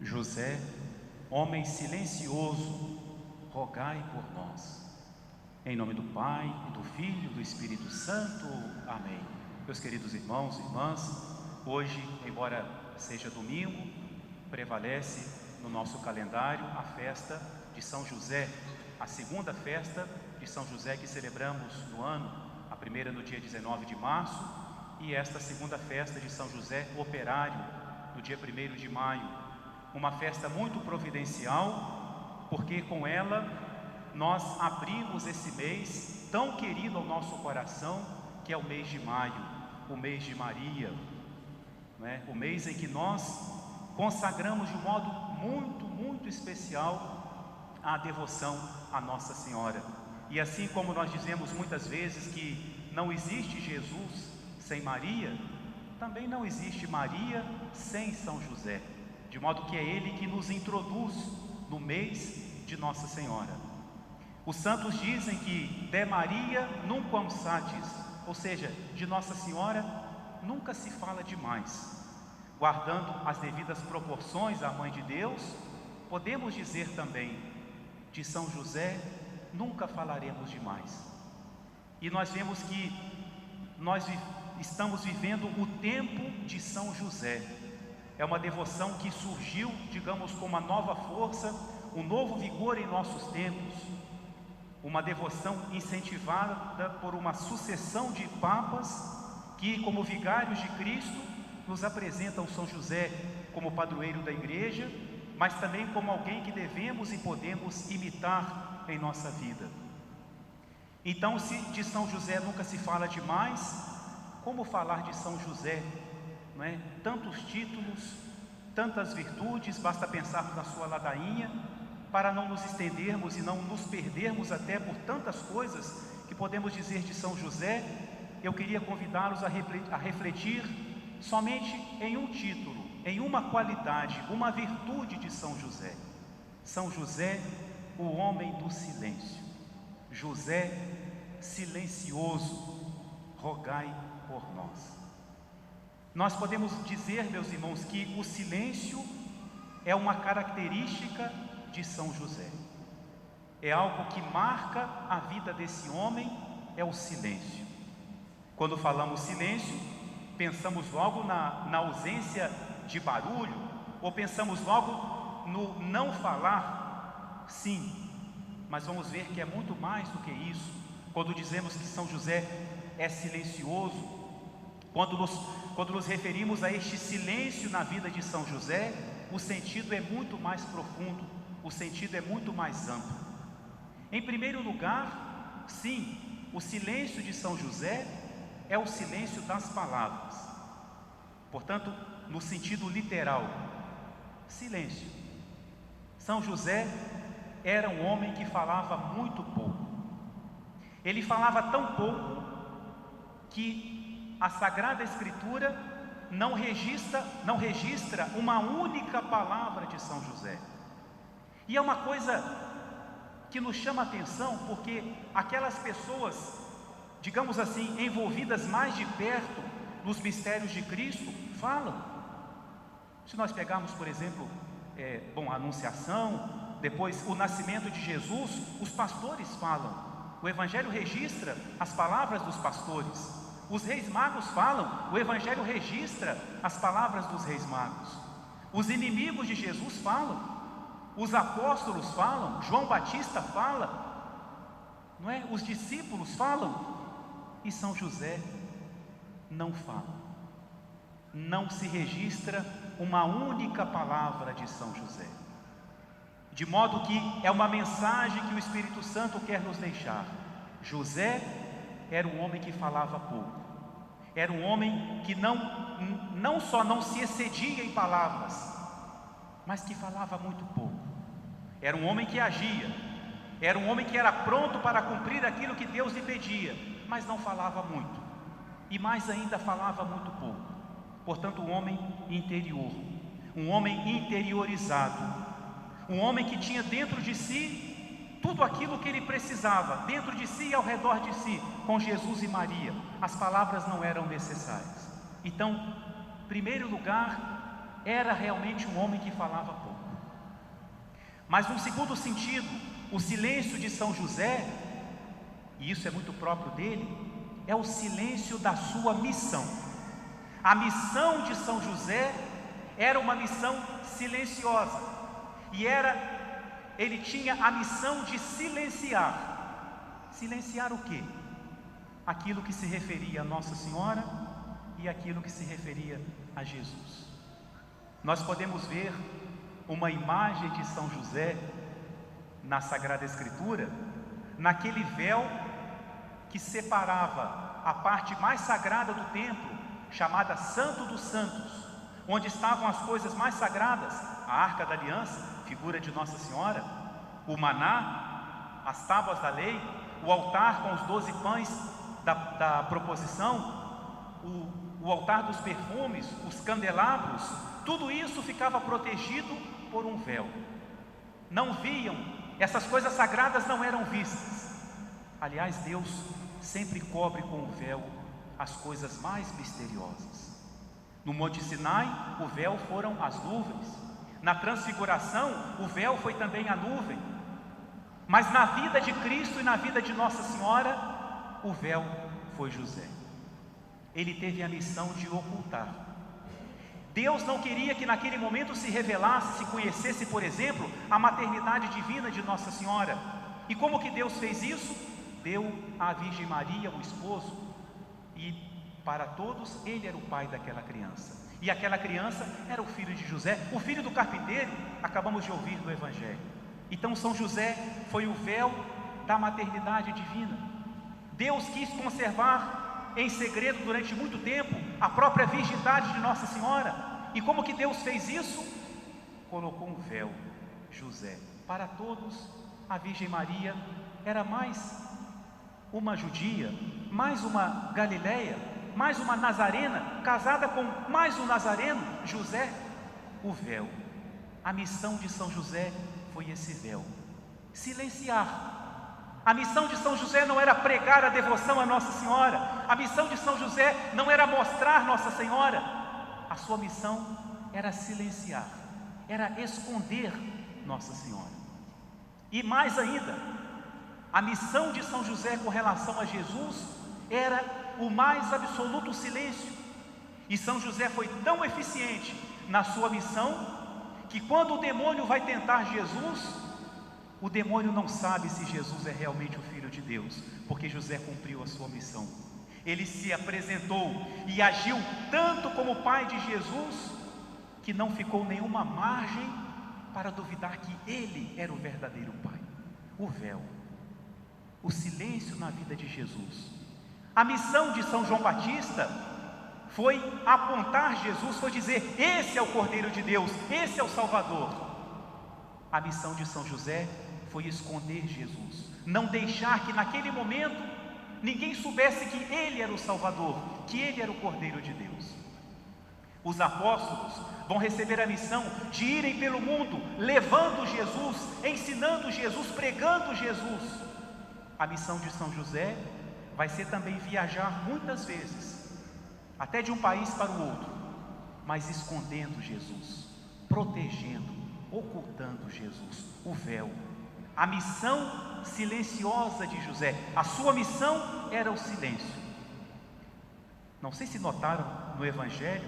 José, homem silencioso, rogai por nós. Em nome do Pai, e do Filho e do Espírito Santo. Amém. Meus queridos irmãos e irmãs, hoje, embora seja domingo, prevalece no nosso calendário a festa de São José, a segunda festa de São José que celebramos no ano, a primeira no dia 19 de março, e esta segunda festa de São José Operário, no dia 1º de maio. Uma festa muito providencial, porque com ela nós abrimos esse mês tão querido ao nosso coração, que é o mês de maio, o mês de Maria, né? O mês em que nós consagramos de um modo muito especial a devoção à Nossa Senhora. E assim como nós dizemos muitas vezes que não existe Jesus sem Maria, também não existe Maria sem São José, de modo que é ele que nos introduz no mês de Nossa Senhora. Os santos dizem que de Maria nunquam satis, ou seja, de Nossa Senhora nunca se fala demais. Guardando as devidas proporções à Mãe de Deus, podemos dizer também, de São José nunca falaremos demais. E nós vemos que nós estamos vivendo o tempo de São José. É uma devoção que surgiu, digamos, com uma nova força, um novo vigor em nossos tempos. Uma devoção incentivada por uma sucessão de papas que, como vigários de Cristo, nos apresentam São José como padroeiro da igreja, mas também como alguém que devemos e podemos imitar em nossa vida. Então, se de São José nunca se fala demais, como falar de São José? Não é? Tantos títulos, tantas virtudes, basta pensar na sua ladainha, para não nos estendermos e não nos perdermos até por tantas coisas que podemos dizer de São José. Eu queria convidá-los a refletir somente em um título, em uma qualidade, uma virtude de São José. São José, o homem do silêncio. José, silencioso, rogai por nós. Nós podemos dizer, meus irmãos, que o silêncio é uma característica de São José. É algo que marca a vida desse homem, é o silêncio. Quando falamos silêncio, pensamos logo na ausência de barulho, ou pensamos logo no não falar. Sim, mas vamos ver que é muito mais do que isso. Quando dizemos que São José é silencioso, quando nos referimos a este silêncio na vida de São José, o sentido é muito mais profundo, o sentido é muito mais amplo. Em primeiro lugar, sim, o silêncio de São José é o silêncio das palavras. Portanto, no sentido literal, silêncio. São José era um homem que falava muito pouco. Ele falava tão pouco que a Sagrada Escritura não registra uma única palavra de São José. E é uma coisa que nos chama a atenção, porque aquelas pessoas, digamos assim, envolvidas mais de perto nos mistérios de Cristo, falam. Se nós pegarmos, por exemplo, a Anunciação, depois o nascimento de Jesus, os pastores falam. O Evangelho registra as palavras dos pastores. Os reis magos falam, o Evangelho registra as palavras dos reis magos. Os inimigos de Jesus falam, os apóstolos falam, João Batista fala, não é? Os discípulos falam, e São José não fala. Não se registra uma única palavra de São José. De modo que é uma mensagem que o Espírito Santo quer nos deixar. José era um homem que falava pouco. Era um homem que não só não se excedia em palavras, mas que falava muito pouco. Era um homem que agia. Era um homem que era pronto para cumprir aquilo que Deus lhe pedia, mas não falava muito. E mais ainda, falava muito pouco. Portanto, um homem interior, um homem interiorizado, um homem que tinha dentro de si tudo aquilo que ele precisava, dentro de si e ao redor de si, com Jesus e Maria. As palavras não eram necessárias. Então, em primeiro lugar, era realmente um homem que falava pouco. Mas num segundo sentido, o silêncio de São José, e isso é muito próprio dele, é o silêncio da sua missão. A missão de São José era uma missão silenciosa, e ele tinha a missão de silenciar. Silenciar o quê? Aquilo que se referia a Nossa Senhora e aquilo que se referia a Jesus. Nós podemos ver uma imagem de São José na Sagrada Escritura, naquele véu que separava a parte mais sagrada do templo, chamada Santo dos Santos, onde estavam as coisas mais sagradas, a Arca da Aliança, figura de Nossa Senhora, o maná, as tábuas da lei, o altar com os 12 pães da proposição, o altar dos perfumes, os candelabros, tudo isso ficava protegido por um véu. Não viam, essas coisas sagradas não eram vistas. Aliás, Deus sempre cobre com o véu as coisas mais misteriosas. No Monte Sinai, o véu foram as nuvens. Na Transfiguração, o véu foi também a nuvem. Mas na vida de Cristo e na vida de Nossa Senhora, o véu foi José. Ele teve a missão de ocultar. Deus não queria que naquele momento se revelasse, se conhecesse, por exemplo, a maternidade divina de Nossa Senhora. E como que Deus fez isso? Deu à Virgem Maria o esposo, e para todos ele era o pai daquela criança. E aquela criança era o filho de José, o filho do carpinteiro, acabamos de ouvir no Evangelho. Então São José foi o véu da maternidade divina. Deus quis conservar em segredo durante muito tempo a própria virgindade de Nossa Senhora. E como que Deus fez isso? Colocou um véu, José. Para todos, a Virgem Maria era mais uma judia, mais uma galileia, mais uma nazarena, casada com mais um nazareno, José. O véu. A missão de São José foi esse véu, silenciar. A missão de São José não era pregar a devoção a Nossa Senhora. A missão de São José não era mostrar Nossa Senhora. A sua missão era silenciar, era esconder Nossa Senhora. E mais ainda, a missão de São José com relação a Jesus era o mais absoluto silêncio. E São José foi tão eficiente na sua missão que quando o demônio vai tentar Jesus, o demônio não sabe se Jesus é realmente o Filho de Deus, porque José cumpriu a sua missão. Ele se apresentou e agiu tanto como pai de Jesus, que não ficou nenhuma margem para duvidar que ele era o verdadeiro pai. O véu, o silêncio na vida de Jesus. A missão de São João Batista foi apontar Jesus, foi dizer: esse é o Cordeiro de Deus, esse é o Salvador. A missão de São José foi esconder Jesus, não deixar que naquele momento ninguém soubesse que ele era o Salvador, que ele era o Cordeiro de Deus. Os apóstolos vão receber a missão de irem pelo mundo, levando Jesus, ensinando Jesus, pregando Jesus. A missão de São José vai ser também viajar muitas vezes, até de um país para o outro, mas escondendo Jesus, protegendo, ocultando Jesus, o véu. A missão silenciosa de José, a sua missão era o silêncio. Não sei se notaram no Evangelho,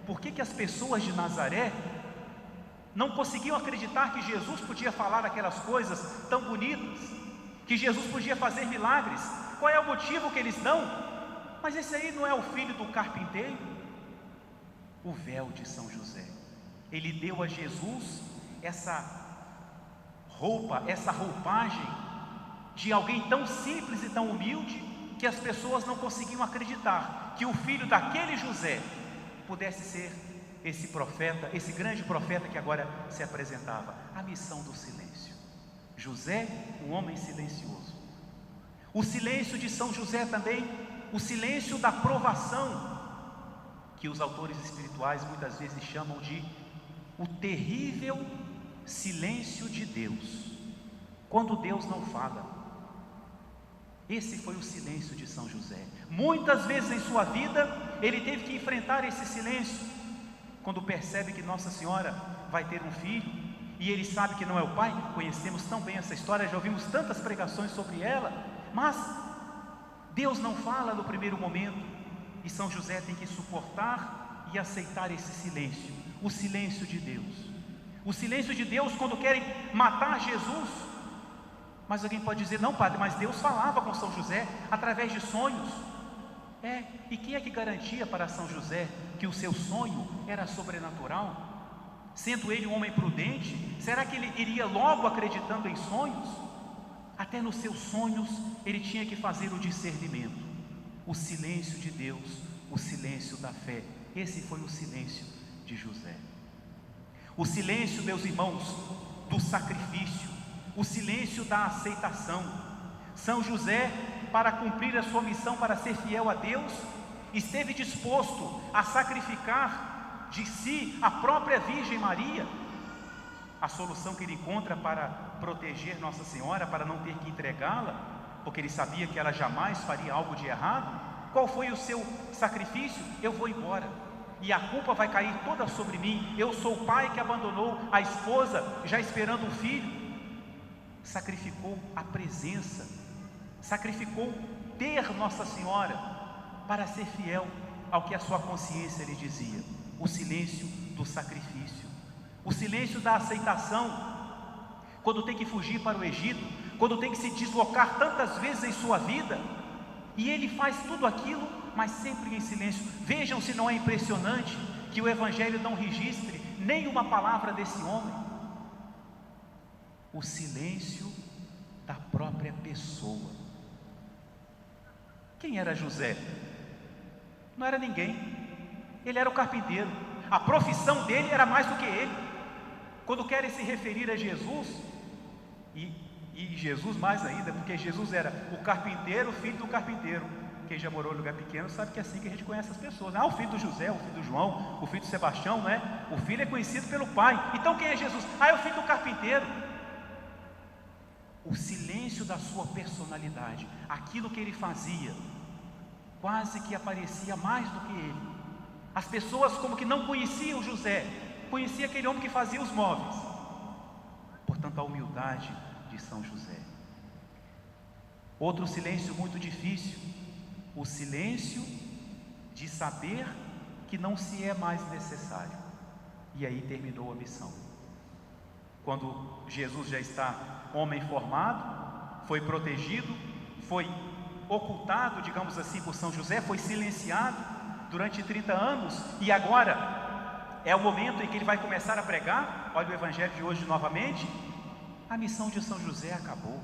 por que as pessoas de Nazaré não conseguiam acreditar que Jesus podia falar aquelas coisas tão bonitas, que Jesus podia fazer milagres. Qual é o motivo que eles dão? Mas esse aí não é o filho do carpinteiro? O véu de São José. Ele deu a Jesus essa roupa, essa roupagem de alguém tão simples e tão humilde, que as pessoas não conseguiam acreditar que o filho daquele José pudesse ser esse profeta, esse grande profeta que agora se apresentava. A missão do silêncio. José, um homem silencioso. O silêncio de São José também, o silêncio da provação, que os autores espirituais muitas vezes chamam de o terrível silêncio de Deus, quando Deus não fala. Esse foi o silêncio de São José. Muitas vezes em sua vida ele teve que enfrentar esse silêncio, quando percebe que Nossa Senhora vai ter um filho, e ele sabe que não é o pai. Conhecemos tão bem essa história, já ouvimos tantas pregações sobre ela, mas Deus não fala no primeiro momento, e São José tem que suportar e aceitar esse silêncio, o silêncio de Deus. O silêncio de Deus quando querem matar Jesus. Mas alguém pode dizer: não, padre, mas Deus falava com São José através de sonhos. E quem é que garantia para São José que o seu sonho era sobrenatural? Sendo ele um homem prudente, será que ele iria logo acreditando em sonhos? Até nos seus sonhos ele tinha que fazer o discernimento, o silêncio de Deus, o silêncio da fé. Esse foi o silêncio de José. O silêncio, meus irmãos, do sacrifício, o silêncio da aceitação. São José, para cumprir a sua missão, para ser fiel a Deus, esteve disposto a sacrificar de si a própria Virgem Maria. A solução que ele encontra para proteger Nossa Senhora, para não ter que entregá-la, porque ele sabia que ela jamais faria algo de errado. Qual foi o seu sacrifício? Eu vou embora, e a culpa vai cair toda sobre mim. Eu sou o pai que abandonou a esposa, já esperando um filho. Sacrificou a presença, sacrificou ter Nossa Senhora, para ser fiel ao que a sua consciência lhe dizia. O silêncio do sacrifício, o silêncio da aceitação. Quando tem que fugir para o Egito, quando tem que se deslocar tantas vezes em sua vida, e ele faz tudo aquilo, mas sempre em silêncio. Vejam se não é impressionante que o Evangelho não registre nenhuma palavra desse homem. O silêncio da própria pessoa. Quem era José? Não era ninguém. Ele era o carpinteiro. A profissão dele era mais do que ele. Quando querem se referir a Jesus, e Jesus mais ainda, porque Jesus era o carpinteiro, filho do carpinteiro. Quem já morou em lugar pequeno sabe que é assim que a gente conhece as pessoas. O filho do José, o filho do João, o filho do Sebastião, né? O filho é conhecido pelo pai. Então quem é Jesus? É o filho do carpinteiro. O silêncio da sua personalidade, aquilo que ele fazia, quase que aparecia mais do que ele. As pessoas como que não conheciam José, conhecia aquele homem que fazia os móveis. Portanto, a humildade de São José. Outro silêncio muito difícil, o silêncio de saber que não se é mais necessário. E aí terminou a missão. Quando Jesus já está homem formado, foi protegido, foi ocultado, digamos assim, por São José, foi silenciado durante 30 anos, e agora é o momento em que ele vai começar a pregar. Olha o Evangelho de hoje novamente. A missão de São José acabou.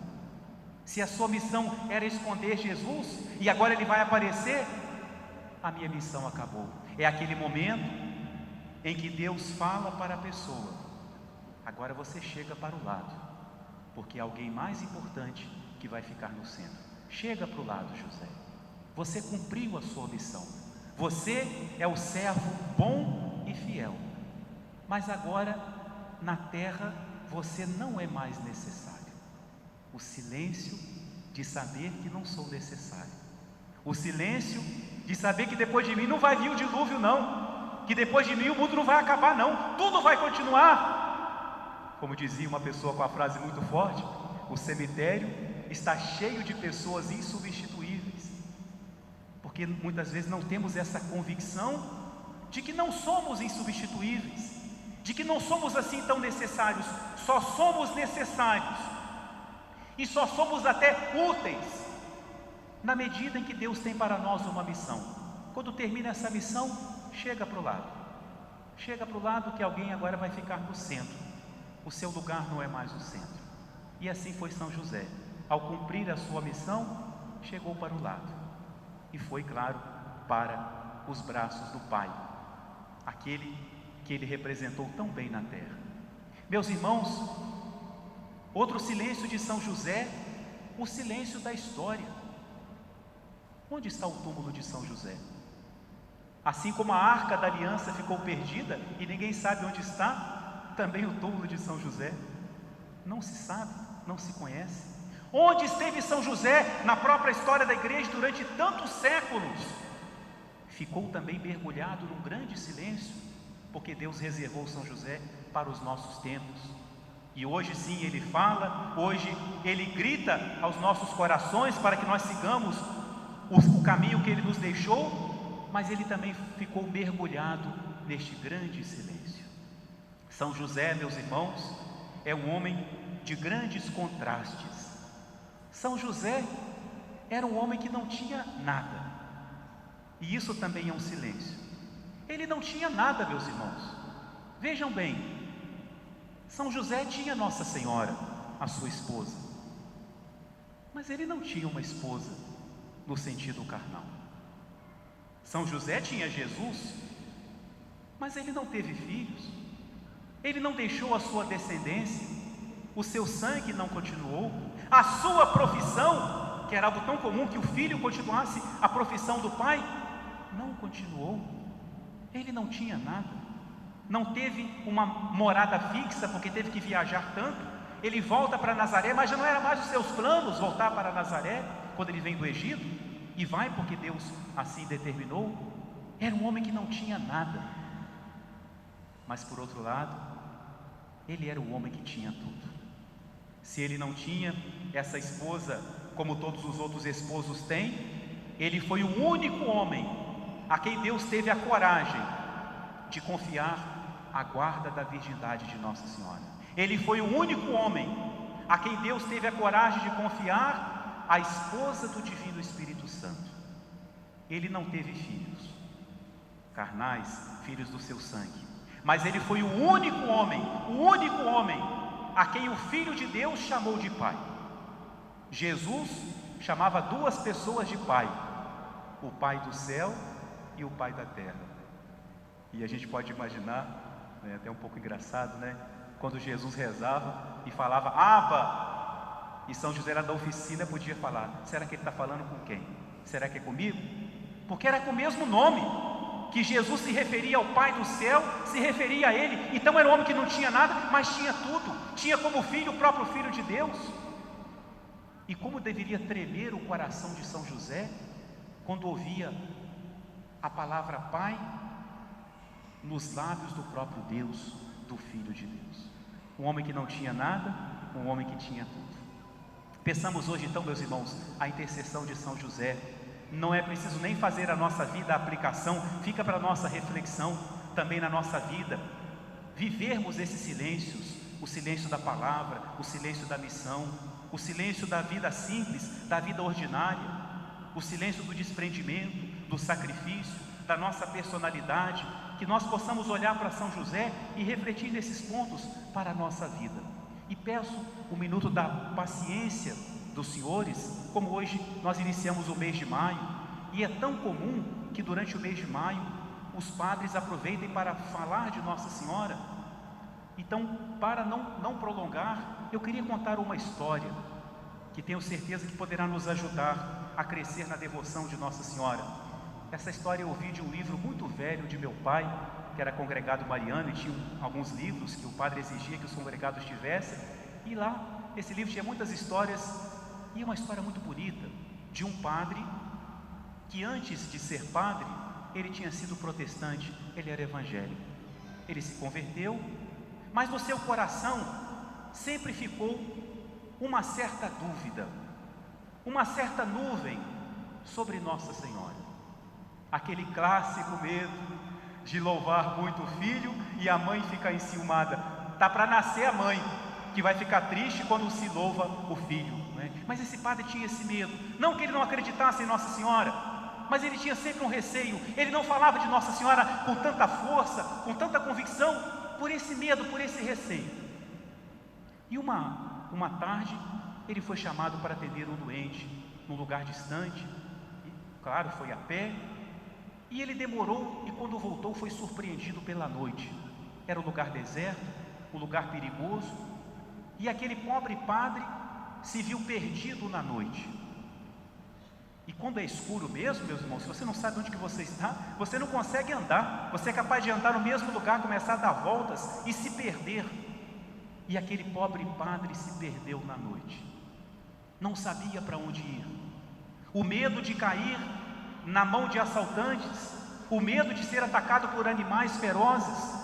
Se a sua missão era esconder Jesus, e agora ele vai aparecer, a minha missão acabou. É aquele momento em que Deus fala para a pessoa: agora você chega para o lado, porque é alguém mais importante que vai ficar no centro. Chega para o lado, José. Você cumpriu a sua missão. Você é o servo bom e fiel. Mas agora, na terra, você não é mais necessário. O silêncio de saber que não sou necessário. O silêncio de saber que depois de mim não vai vir o dilúvio, não. Que depois de mim o mundo não vai acabar, não. Tudo vai continuar. Como dizia uma pessoa com a frase muito forte: o cemitério está cheio de pessoas insubstituíveis. Porque muitas vezes não temos essa convicção de que não somos insubstituíveis, de que não somos assim tão necessários. Só somos necessários, e só somos até úteis na medida em que Deus tem para nós uma missão. Quando termina essa missão, chega para o lado. Chega para o lado, que alguém agora vai ficar no centro. O seu lugar não é mais o centro. E assim foi São José. Ao cumprir a sua missão, chegou para o lado. E foi, claro, para os braços do Pai, aquele que ele representou tão bem na terra. Meus irmãos, outro silêncio de São José, o silêncio da história. Onde está o túmulo de São José? Assim como a arca da aliança ficou perdida e ninguém sabe onde está, também o túmulo de São José não se sabe, não se conhece. Onde esteve São José na própria história da igreja durante tantos séculos? Ficou também mergulhado num grande silêncio, porque Deus reservou São José para os nossos tempos. E hoje sim Ele fala, hoje Ele grita aos nossos corações para que nós sigamos o caminho que Ele nos deixou, mas Ele também ficou mergulhado neste grande silêncio. São José, meus irmãos, é um homem de grandes contrastes. São José era um homem que não tinha nada, e isso também é um silêncio. Ele não tinha nada, meus irmãos. Vejam bem, São José tinha Nossa Senhora, a sua esposa, mas ele não tinha uma esposa no sentido carnal. São José tinha Jesus, mas ele não teve filhos, ele não deixou a sua descendência, o seu sangue não continuou, a sua profissão, que era algo tão comum que o filho continuasse a profissão do pai, não continuou. Ele não tinha nada, não teve uma morada fixa, porque teve que viajar tanto. Ele volta para Nazaré, mas já não era mais os seus planos voltar para Nazaré, quando ele vem do Egito, e vai porque Deus assim determinou. Era um homem que não tinha nada, mas por outro lado, ele era um homem que tinha tudo. Se ele não tinha essa esposa como todos os outros esposos têm, ele foi o único homem a quem Deus teve a coragem de confiar a guarda da virgindade de Nossa Senhora. Ele foi o único homem a quem Deus teve a coragem de confiar a esposa do Divino Espírito Santo. Ele não teve filhos carnais, filhos do seu sangue, mas ele foi o único homem a quem o Filho de Deus chamou de Pai. Jesus chamava duas pessoas de Pai, o Pai do céu e o Pai da terra. E a gente pode imaginar, até um pouco engraçado, quando Jesus rezava e falava Abba, e São José era da oficina, podia falar, será que ele está falando com quem? Será que é comigo? Porque era com o mesmo nome que Jesus se referia ao Pai do céu, se referia a ele. Então era um homem que não tinha nada, mas tinha tudo, tinha como filho o próprio Filho de Deus. E como deveria tremer o coração de São José quando ouvia a palavra Pai nos lábios do próprio Deus, do Filho de Deus. Um homem que não tinha nada, um homem que tinha tudo. Pensamos hoje então, meus irmãos, a intercessão de São José. Não é preciso nem fazer a nossa vida a aplicação, fica para a nossa reflexão também na nossa vida, vivermos esses silêncios, o silêncio da palavra, o silêncio da missão, o silêncio da vida simples, da vida ordinária, o silêncio do desprendimento, do sacrifício, da nossa personalidade, que nós possamos olhar para São José e refletir nesses pontos para a nossa vida. E peço o minuto da paciência dos senhores, como hoje nós iniciamos o mês de maio, e é tão comum que durante o mês de maio os padres aproveitem para falar de Nossa Senhora. Então, para não prolongar, eu queria contar uma história que tenho certeza que poderá nos ajudar a crescer na devoção de Nossa Senhora. Essa história eu ouvi de um livro muito velho de meu pai, que era congregado mariano, e tinha alguns livros que o padre exigia que os congregados tivessem, e lá, esse livro tinha muitas histórias, e uma história muito bonita, de um padre, que antes de ser padre, ele tinha sido protestante, ele era evangélico, ele se converteu, mas no seu coração, sempre ficou uma certa dúvida, uma certa nuvem sobre Nossa Senhora, aquele clássico medo de louvar muito o filho e a mãe ficar enciumada. Está para nascer a mãe, que vai ficar triste quando se louva o filho, Mas esse padre tinha esse medo, não que ele não acreditasse em Nossa Senhora, mas ele tinha sempre um receio, ele não falava de Nossa Senhora com tanta força, com tanta convicção, por esse medo, por esse receio. E uma tarde, ele foi chamado para atender um doente, num lugar distante, e, claro, foi a pé, e ele demorou, e quando voltou foi surpreendido pela noite. Era um lugar deserto, um lugar perigoso, e aquele pobre padre se viu perdido na noite. E quando é escuro mesmo, meus irmãos, se você não sabe onde que você está, você não consegue andar, você é capaz de andar no mesmo lugar, começar a dar voltas e se perder. E aquele pobre padre se perdeu na noite, não sabia para onde ir. O medo de cair na mão de assaltantes, o medo de ser atacado por animais ferozes,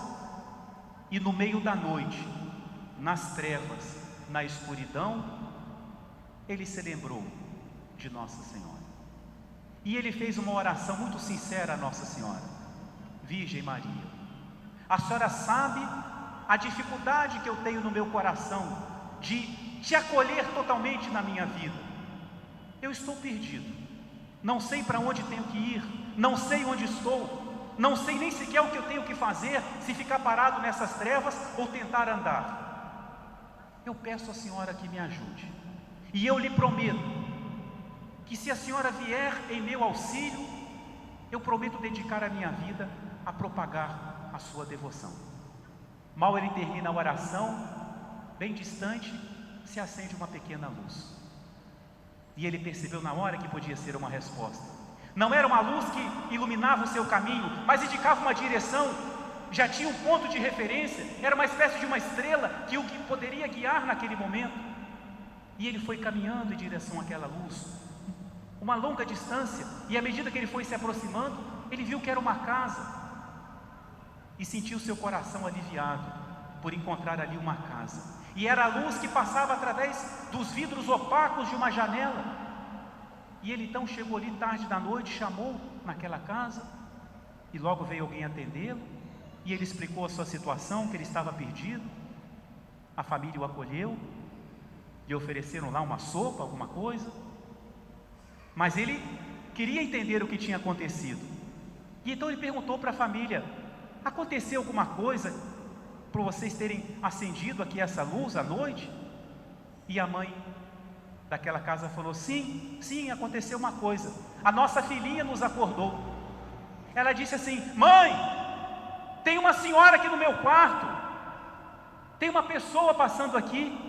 e no meio da noite, nas trevas, na escuridão, ele se lembrou de Nossa Senhora. E ele fez uma oração muito sincera a Nossa Senhora: Virgem Maria, a senhora sabe a dificuldade que eu tenho no meu coração de te acolher totalmente na minha vida. Eu estou perdido, não sei para onde tenho que ir, não sei onde estou, não sei nem sequer o que eu tenho que fazer, se ficar parado nessas trevas ou tentar andar. Eu peço à senhora que me ajude, e eu lhe prometo que, se a senhora vier em meu auxílio, eu prometo dedicar a minha vida a propagar a sua devoção. Mal ele termina a oração, bem distante se acende uma pequena luz, e ele percebeu na hora que podia ser uma resposta. Não era uma luz que iluminava o seu caminho, mas indicava uma direção, já tinha um ponto de referência, era uma espécie de uma estrela que o poderia guiar naquele momento. E ele foi caminhando em direção àquela luz, uma longa distância, e à medida que ele foi se aproximando, ele viu que era uma casa, e sentiu seu coração aliviado por encontrar ali uma casa. E era a luz que passava através dos vidros opacos de uma janela. E ele então chegou ali tarde da noite, chamou naquela casa, e logo veio alguém atendê-lo, e ele explicou a sua situação, que ele estava perdido. A família o acolheu, lhe ofereceram lá uma sopa, alguma coisa, mas ele queria entender o que tinha acontecido. E então ele perguntou para a família: aconteceu alguma coisa para vocês terem acendido aqui essa luz à noite? E a mãe daquela casa falou: sim, aconteceu uma coisa. A nossa filhinha nos acordou. Ela disse assim: mãe, tem uma senhora aqui no meu quarto, tem uma pessoa passando aqui.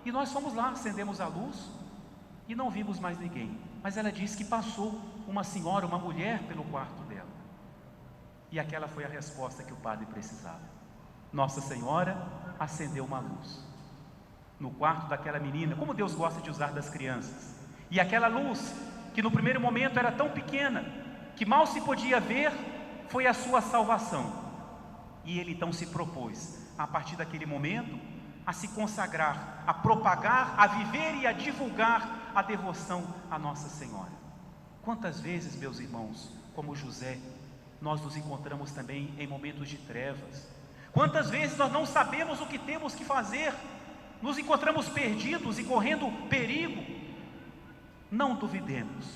E nós fomos lá, acendemos a luz e não vimos mais ninguém, mas ela disse que passou uma senhora, uma mulher, pelo quarto dela. E aquela foi a resposta que o padre precisava. Nossa Senhora acendeu uma luz no quarto daquela menina, como Deus gosta de usar das crianças. E aquela luz, que no primeiro momento era tão pequena, que mal se podia ver, foi a sua salvação. E ele então se propôs, a partir daquele momento, a se consagrar, a propagar, a viver e a divulgar a devoção a Nossa Senhora. Quantas vezes, meus irmãos, como José, nós nos encontramos também em momentos de trevas. Quantas vezes nós não sabemos o que temos que fazer, nos encontramos perdidos e correndo perigo. Não duvidemos,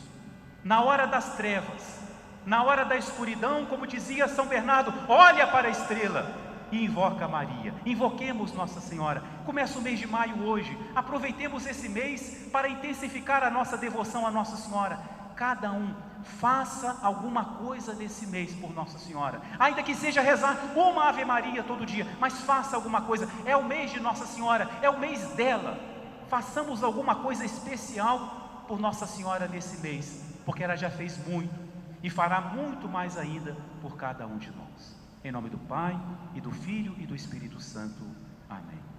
na hora das trevas, na hora da escuridão, como dizia São Bernardo, olha para a estrela e invoca Maria. Invoquemos Nossa Senhora. Começa o mês de maio hoje, aproveitemos esse mês para intensificar a nossa devoção a Nossa Senhora. Cada um faça alguma coisa nesse mês por Nossa Senhora, ainda que seja rezar uma Ave Maria todo dia, mas faça alguma coisa. É o mês de Nossa Senhora, é o mês dela. Façamos alguma coisa especial por Nossa Senhora nesse mês, porque ela já fez muito e fará muito mais ainda por cada um de nós. Em nome do Pai, e do Filho, e do Espírito Santo. Amém.